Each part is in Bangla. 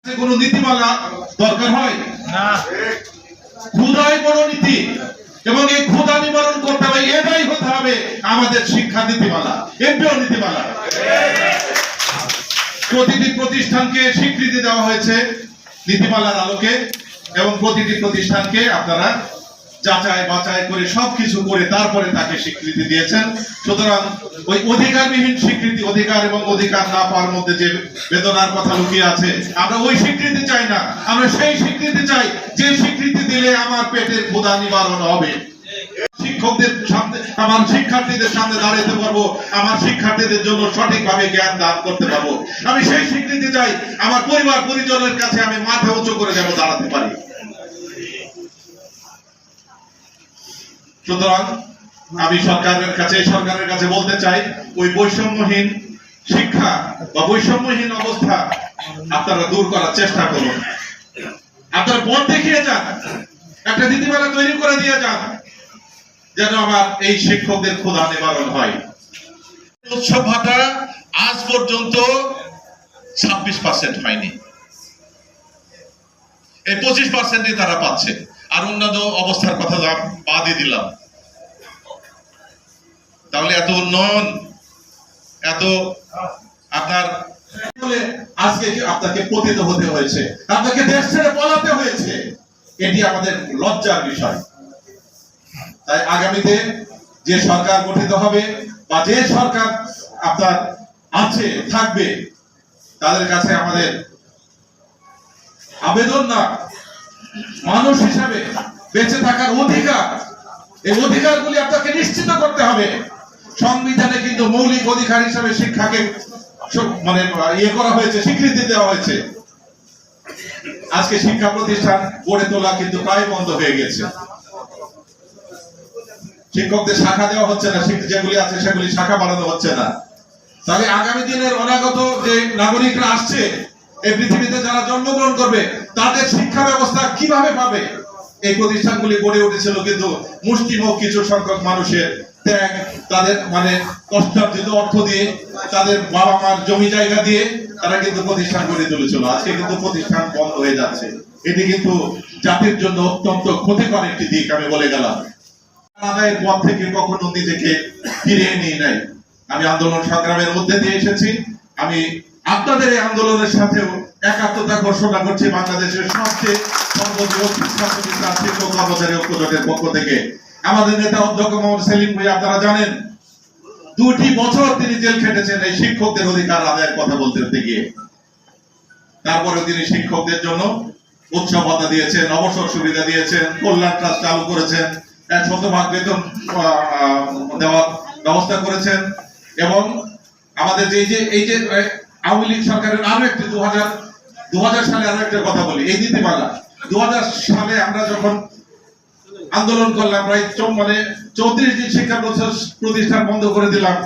কোন নীতিমালা দরকার হয় না, ক্ষুধাই বড় নীতি এবং এই ক্ষুধা নিবারণ করতে হবে। এটাই হতে হবে আমাদের শিক্ষা নীতিমালা, এমপিও নীতিমালা। প্রতিটি প্রতিষ্ঠানকে স্বীকৃতি দেওয়া হয়েছে নীতিমালার আলোকে এবং প্রতিটি প্রতিষ্ঠানকে আপনারা যাচাই বাছাই করে সবকিছু করে তারপরে তাকে স্বীকৃতি দিয়েছেন। সুতরাং ওই অধিকারবিহীন স্বীকৃতি, অধিকার এবং অধিকার না পাওয়ার মধ্যে যে বেদনার কথা লুকিয়ে আছে, আমরা ওই স্বীকৃতি চাই না। আমরা সেই স্বীকৃতি চাই যে স্বীকৃতি দিলে আমার পেটের ক্ষুধা নিবারণ হবে, শিক্ষকদের সামনে, আমার শিক্ষার্থীদের সামনে দাঁড়াতে পারবো, আমার শিক্ষার্থীদের জন্য সঠিকভাবে জ্ঞান দান করতে পারবো। আমি সেই স্বীকৃতি চাই, আমার পরিবার পরিজনের কাছে আমি মাথা উঁচু করে যেন দাঁড়াতে পারি। সুতরাং আমি সরকারের কাছে বলতে চাই, ওই বৈষম্যহীন শিক্ষা বা বৈষম্যহীন অবস্থা আপনারা দূর করার চেষ্টা করুন। আপনারা পথ দেখিয়ে যান, একটা নীতিমালা তৈরি করে দিয়ে যান, যেন আমার এই শিক্ষকদের ক্ষুধা নিবারণ হয়। উৎসব ভাতা আজ পর্যন্ত 26% হয়নি, এই 25% তারা পাচ্ছে। আর অন্যান্য অবস্থার কথা বাদই দিলাম। তাহলে এত উন্নয়ন, এত আপনার আজকে আপনাকে পতিত হতে হয়েছে, আপনাকে দেশ ছেড়ে পালাতে হয়েছে, এটি আমাদের লজ্জার বিষয়। তাই আগামীতে যে সরকার গঠিত হবে বা যে সরকার আপনার আছে থাকবে, তাদের কাছে আমাদের আবেদন, না মানুষ হিসাবে বেঁচে থাকার অধিকার, এই অধিকারগুলি আপনাকে নিশ্চিত করতে হবে। সংবিধানে কিন্তু মৌলিক অধিকার হিসাবে শিক্ষাকে মানে করা হয়েছে, স্বীকৃতি দেওয়া হয়েছে। আজকে শিক্ষা প্রতিষ্ঠান গড়ে তোলা কিন্তু প্রায় বন্ধ হয়ে গেছে, শিক্ষকদের শাখা দেওয়া হচ্ছে না, যেগুলি আছে সেগুলি শাখা বাড়ানো হচ্ছে না। তাহলে আগামী দিনের অনাগত যে নাগরিকরা আসছে, এই পৃথিবীতে যারা জন্মগ্রহণ করবে, তাদের শিক্ষা ব্যবস্থা কিভাবে পাবে? এই প্রতিষ্ঠানগুলি গড়ে উঠেছিল কিন্তু মুষ্টিমেয় কিছু সংখ্যক মানুষের ত্যাগ, তাদের মানে কষ্টার্জিত অর্থ দিয়ে, তাদের বাবা মার জমি জায়গা দিয়ে তারা কিন্তু প্রতিষ্ঠান গড়ে তুলেছিল। আজকে কিন্তু প্রতিষ্ঠান বন্ধ হয়ে যাচ্ছে। এটি কিন্তু জাতির জন্য অত্যন্ত ক্ষতিকর একটি দিক। আমি বলে গেলাম, আদায়ের পথ থেকে কখনো নিজেকে ফিরিয়ে নিয়ে নাই। আমি আন্দোলন সংগ্রামের মধ্যে দিয়ে এসেছি। আমি আপনাদের এই আন্দোলনের সাথেও একাত্মতা ঘোষণা করছি বাংলাদেশের সবচেয়ে সর্ববৃহৎ শিক্ষক কর্মচারী ঐক্যজোটের পক্ষ থেকে। আমাদের নেতা অধ্যক্ষ মোহাম্মদ সেলিম ভাই, আপনারা জানেন 2টি বছর তিনি জেল খেটেছেন এই শিক্ষকদের অধিকার আদায়ের কথা বলতে গিয়ে। তারপরে তিনি শিক্ষকদের জন্য উৎসব ভাতা দিয়েছেন, অবসর সুবিধা দিয়েছেন, কল্যাণ ট্রাস্ট চালু করেছেন, 100% বেতন দেওয়ার ব্যবস্থা করেছেন। এবং আমাদের এই যে আওয়ামী লীগ সরকারের আরো একটি 2000 সালে আরো একটা কথা বলি, এই নীতিমালা 2000 সালে আমরা যখন আন্দোলন করলাম, প্রায় মানে 34 দিন শিক্ষা প্রতিষ্ঠান বন্ধ করে দিলাম,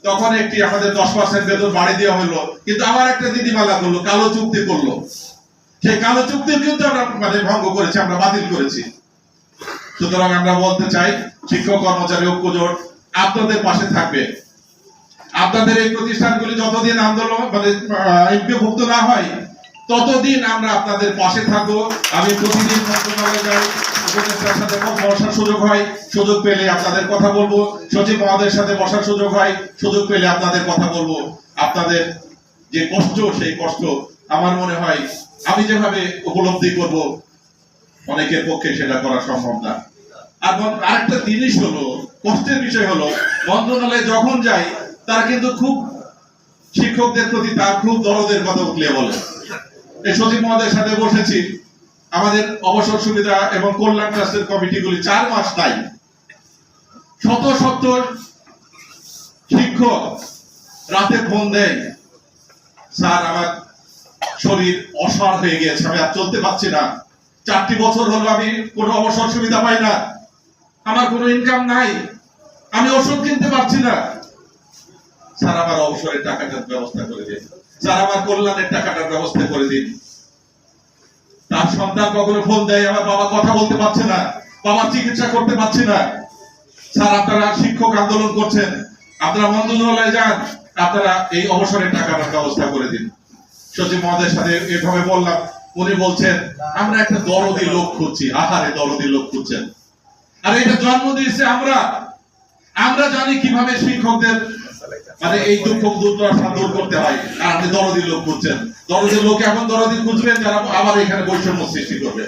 তখন একটি আমাদের 10% বেতন বাড়িয়ে দেওয়া হলো। কিন্তু আবার একটা নীতিমালা করলো, কালো চুক্তি করলো। সেই কালো চুক্তির কিন্তু আমরা মানে ভঙ্গ করেছি, আমরা বাতিল করেছি। সুতরাং আমরা বলতে চাই, শিক্ষক কর্মচারী ঐক্যজোট আপনাদের পাশে থাকবে। আপনাদের এই প্রতিষ্ঠানগুলি যতদিন আন্দোলন মানে এমপিওভুক্ত না হয়, ততদিন আমরা আপনাদের পাশে থাকবো। আমি প্রতিদিন মন্ত্রণালয়ে যাই, উপদেষ্টার সাথে বসার সুযোগ হয়, সুযোগ পেলে আপনাদের কথা বলবো। সচিব মহোদয়ের সাথে বসার সুযোগ হয়, সুযোগ পেলে আপনাদের কথা বলবো। আপনাদের যে কষ্ট, সেই কষ্ট আমার মনে হয় আমি যেভাবে উপলব্ধি করব, অনেকের পক্ষে সেটা করা সম্ভব না। আর আরেকটা জিনিস হলো, কষ্টের বিষয় হলো, মন্ত্রণালয়ে যখন যাই, তারা কিন্তু খুব শিক্ষকদের প্রতি তার খুব দরদের কথা উঠলে বলে। এই সচিব মহোদয়ের সাথে বসেছি, আমাদের অবসর সুবিধা এবং কল্যাণ ট্রাস্টের কমিটিগুলি 4 মাস নাই। শত শিক্ষক রাতে ফোন দেয়, স্যার আমার শরীর অসাড় হয়ে গেছে, আমি আর চলতে পারছি না, 4টি বছর হলো আমি কোনো অবসর সুবিধা পাই না, আমার কোনো ইনকাম নাই, আমি ওষুধ কিনতে পারছি না, স্যার আমার অবসরের টাকাটার ব্যবস্থা করে দিন, স্যার আমার কল্যাণের টাকাটার ব্যবস্থা করে দিন। তার সন্তান কখনো ফোন দেয়, আমার বাবা কথা বলতে পারছে না, বাবার চিকিৎসা করতে পারছে না, স্যার আপনারা শিক্ষক আন্দোলন করছেন, আপনারা মন্ত্রণালয়ে যান, আপনারা এই অবসরের টাকাটার ব্যবস্থা করে দিন। সচিব মহোদয়ের সাথে এভাবে বললাম, উনি বলছেন আমরা একটা দরদি লোক খুঁজছি। আহারে, দরদি লোক খুঁজছেন? আর এটা জন্ম দিয়েছে আমরা জানি কিভাবে শিক্ষকদের মানে এই দুঃখ দুর্দশা দূর করতে হয়। আর আপনি দরদি লোক খুঁজছেন। দরদি লোক এমন দরদি খুঁজবেন যারা আবার এখানে বৈষম্য সৃষ্টি করবে।